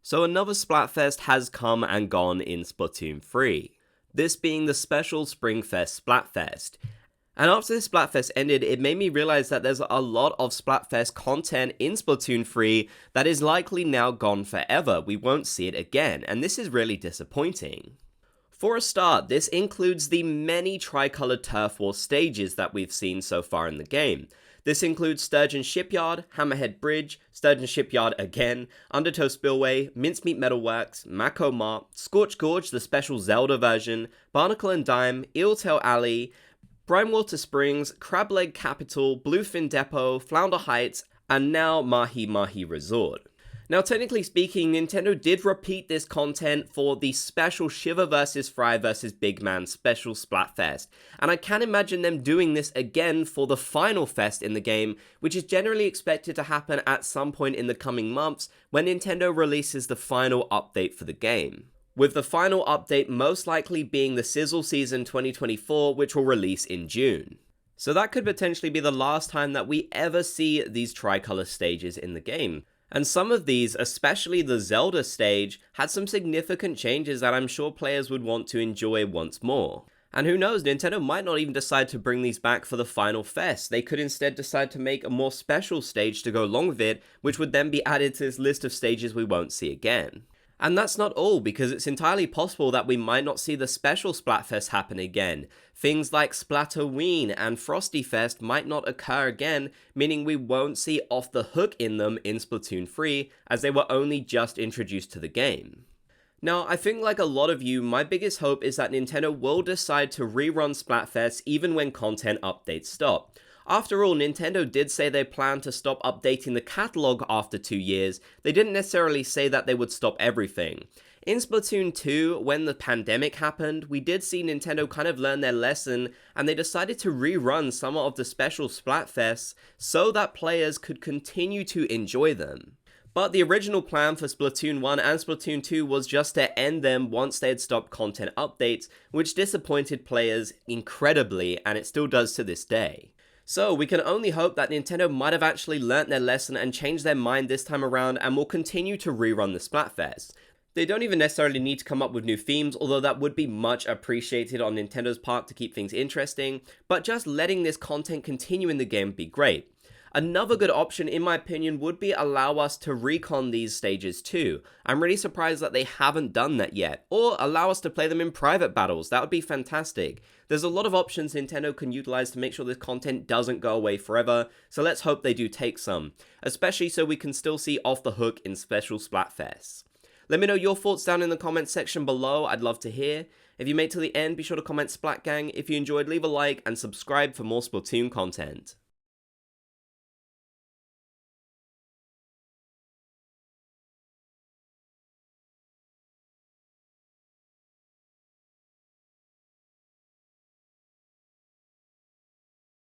So another Splatfest has come and gone in Splatoon 3, this being the special Springfest Splatfest. And after this Splatfest ended, it made me realize that there's a lot of Splatfest content in Splatoon 3 that is likely now gone forever. We won't see it again, and this is really disappointing. For a start, this includes the many tricolored Turf War stages that we've seen so far in the game. This includes Sturgeon Shipyard, Hammerhead Bridge, Sturgeon Shipyard again, Undertow Spillway, Mincemeat Metalworks, Mako Mart, Scorch Gorge, the special Zelda version, Barnacle and Dime, Eeltail Alley, Brinewater Springs, Crableg Capital, Bluefin Depot, Flounder Heights, and now Mahi Mahi Resort. Now, technically speaking, Nintendo did repeat this content for the special Shiver vs. Fry vs. Big Man special Splatfest, and I can imagine them doing this again for the final fest in the game, which is generally expected to happen at some point in the coming months when Nintendo releases the final update for the game. With the final update most likely being the Sizzle Season 2024, which will release in June. So that could potentially be the last time that we ever see these tricolor stages in the game. And some of these, especially the Zelda stage, had some significant changes that I'm sure players would want to enjoy once more. And who knows, Nintendo might not even decide to bring these back for the final fest. They could instead decide to make a more special stage to go along with it, which would then be added to this list of stages we won't see again. And that's not all, because it's entirely possible that we might not see the special Splatfest happen again. Things like Splatoween and Frosty Fest might not occur again, meaning we won't see Off the Hook in them in Splatoon 3, as they were only just introduced to the game. Now, I think like a lot of you, my biggest hope is that Nintendo will decide to rerun Splatfest even when content updates stop. After all, Nintendo did say they plan to stop updating the catalog after 2 years. They didn't necessarily say that they would stop everything. In Splatoon 2, when the pandemic happened, we did see Nintendo kind of learn their lesson, and they decided to rerun some of the special Splatfests so that players could continue to enjoy them. But the original plan for Splatoon 1 and Splatoon 2 was just to end them once they had stopped content updates, which disappointed players incredibly, and it still does to this day. So we can only hope that Nintendo might have actually learnt their lesson and changed their mind this time around and will continue to rerun the Splatfest. They don't even necessarily need to come up with new themes, although that would be much appreciated on Nintendo's part to keep things interesting, but just letting this content continue in the game would be great. Another good option, in my opinion, would be allow us to recon these stages too. I'm really surprised that they haven't done that yet. Or allow us to play them in private battles, that would be fantastic. There's a lot of options Nintendo can utilize to make sure this content doesn't go away forever, so let's hope they do take some. Especially so we can still see Off the Hook in special Splatfests. Let me know your thoughts down in the comments section below, I'd love to hear. If you made it to the end, be sure to comment Splat Gang. If you enjoyed, leave a like and subscribe for more Splatoon content.